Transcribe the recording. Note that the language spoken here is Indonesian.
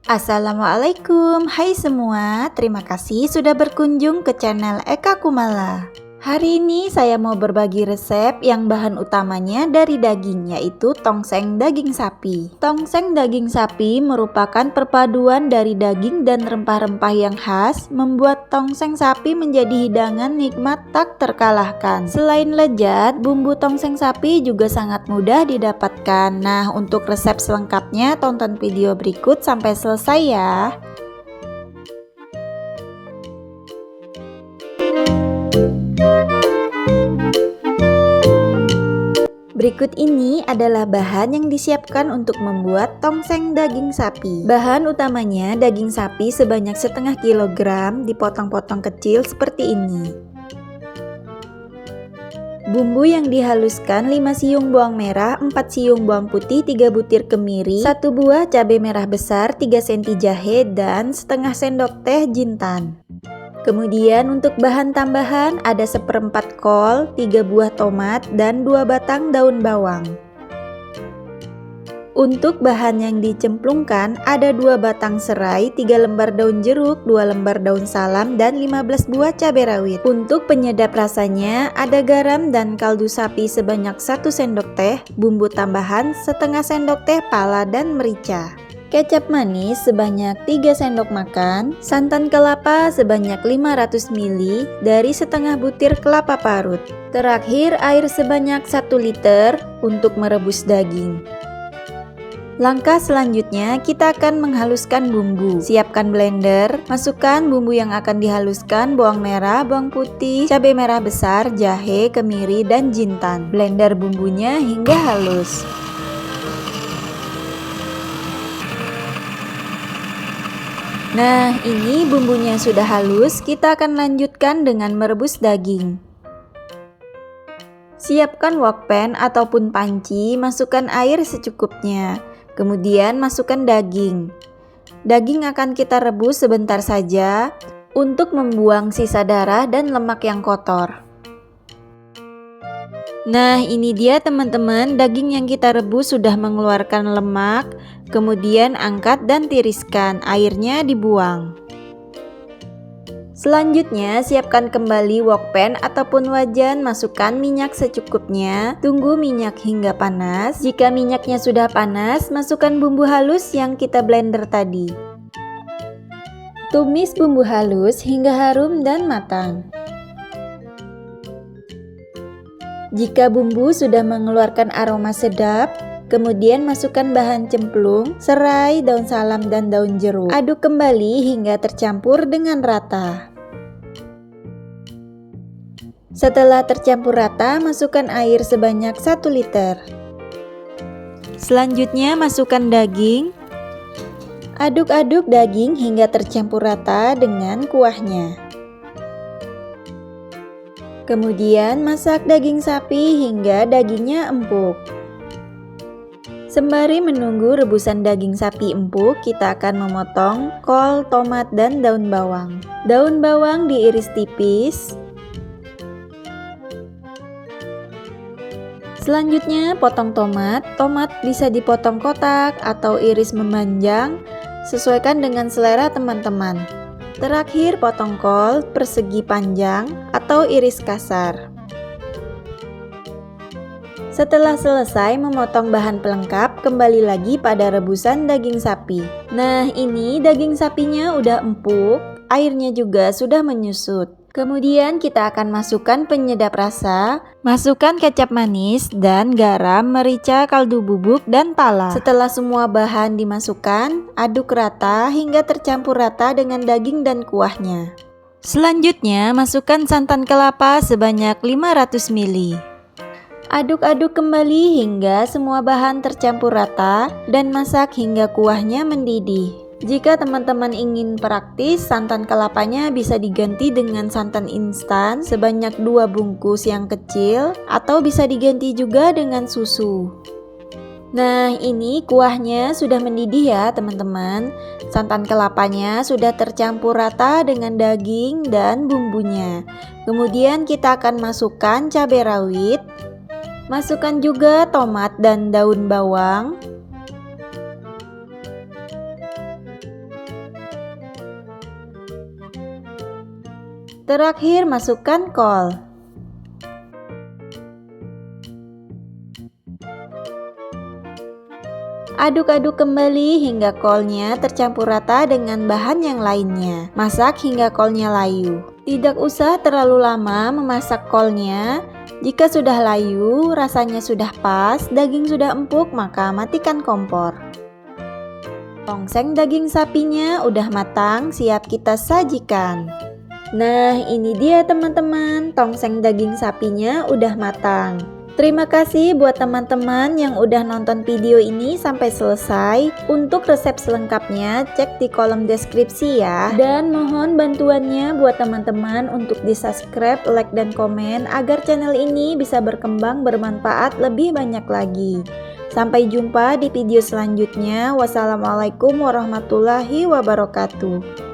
Assalamualaikum, hai semua. Terima kasih sudah berkunjung ke channel Eka Kumala. Hari ini saya mau berbagi resep yang bahan utamanya dari daging, yaitu tongseng daging sapi. Tongseng daging sapi merupakan perpaduan dari daging dan rempah-rempah yang khas, membuat tongseng sapi menjadi hidangan nikmat tak terkalahkan. Selain lezat, bumbu tongseng sapi juga sangat mudah didapatkan. Nah, untuk resep selengkapnya tonton video berikut sampai selesai ya. Berikut ini adalah bahan yang disiapkan untuk membuat tongseng daging sapi. Bahan utamanya daging sapi sebanyak setengah kilogram dipotong-potong kecil seperti ini. Bumbu yang dihaluskan 5 siung bawang merah, 4 siung bawang putih, 3 butir kemiri, 1 buah cabai merah besar, 3 cm jahe, dan setengah sendok teh jintan. Kemudian untuk bahan tambahan ada 1/4 kol, 3 buah tomat, dan 2 batang daun bawang. Untuk bahan yang dicemplungkan ada 2 batang serai, 3 lembar daun jeruk, 2 lembar daun salam, dan 15 buah cabai rawit. Untuk penyedap rasanya ada garam dan kaldu sapi sebanyak 1 sendok teh, bumbu tambahan setengah sendok teh pala dan merica. Kecap manis sebanyak 3 sendok makan, santan kelapa sebanyak 500 ml dari setengah butir kelapa parut. Terakhir air sebanyak 1 liter untuk merebus daging. Langkah selanjutnya kita akan menghaluskan bumbu. Siapkan blender, masukkan bumbu yang akan dihaluskan, bawang merah, bawang putih, cabai merah besar, jahe, kemiri, dan jintan. Blender bumbunya hingga halus. Nah, ini bumbunya sudah halus, kita akan lanjutkan dengan merebus daging. Siapkan wokpan ataupun panci, masukkan air secukupnya. Kemudian masukkan daging. Daging akan kita rebus sebentar saja untuk membuang sisa darah dan lemak yang kotor. Nah, ini dia teman-teman, daging yang kita rebus sudah mengeluarkan lemak. Kemudian angkat dan tiriskan, airnya dibuang. Selanjutnya siapkan kembali wokpan ataupun wajan, masukkan minyak secukupnya. Tunggu minyak hingga panas. Jika minyaknya sudah panas, masukkan bumbu halus yang kita blender tadi. Tumis bumbu halus hingga harum dan matang. Jika bumbu sudah mengeluarkan aroma sedap, kemudian masukkan bahan cemplung, serai, daun salam, dan daun jeruk. Aduk kembali hingga tercampur dengan rata. Setelah tercampur rata, masukkan air sebanyak 1 liter. Selanjutnya masukkan daging. Aduk-aduk daging hingga tercampur rata dengan kuahnya. Kemudian masak daging sapi hingga dagingnya empuk. Sembari menunggu rebusan daging sapi empuk, kita akan memotong kol, tomat, dan daun bawang. Daun bawang diiris tipis. Selanjutnya potong tomat. Tomat bisa dipotong kotak atau iris memanjang, sesuaikan dengan selera teman-teman. Terakhir potong kol persegi panjang atau iris kasar. Setelah selesai memotong bahan pelengkap, kembali lagi pada rebusan daging sapi. Nah, ini daging sapinya udah empuk, airnya juga sudah menyusut. Kemudian kita akan masukkan penyedap rasa, masukkan kecap manis dan garam, merica, kaldu bubuk, dan pala. Setelah semua bahan dimasukkan, aduk rata hingga tercampur rata dengan daging dan kuahnya. Selanjutnya masukkan santan kelapa sebanyak 500 ml. Aduk-aduk kembali hingga semua bahan tercampur rata dan masak hingga kuahnya mendidih. Jika teman-teman ingin praktis, santan kelapanya bisa diganti dengan santan instan sebanyak 2 bungkus yang kecil atau bisa diganti juga dengan susu. Nah, ini kuahnya sudah mendidih ya teman-teman. Santan kelapanya sudah tercampur rata dengan daging dan bumbunya. Kemudian kita akan masukkan cabai rawit. Masukkan juga tomat dan daun bawang. Terakhir masukkan kol. Aduk-aduk kembali hingga kolnya tercampur rata dengan bahan yang lainnya. Masak hingga kolnya layu. Tidak usah terlalu lama memasak kolnya. Jika sudah layu, rasanya sudah pas, daging sudah empuk, maka matikan kompor. Tongseng daging sapinya udah matang, siap kita sajikan. Nah, ini dia teman-teman, tongseng daging sapinya udah matang. Terima kasih buat teman-teman yang udah nonton video ini sampai selesai. Untuk resep selengkapnya cek di kolom deskripsi ya. Dan mohon bantuannya buat teman-teman untuk di subscribe, like, dan komen agar channel ini bisa berkembang bermanfaat lebih banyak lagi. Sampai jumpa di video selanjutnya. Wassalamualaikum warahmatullahi wabarakatuh.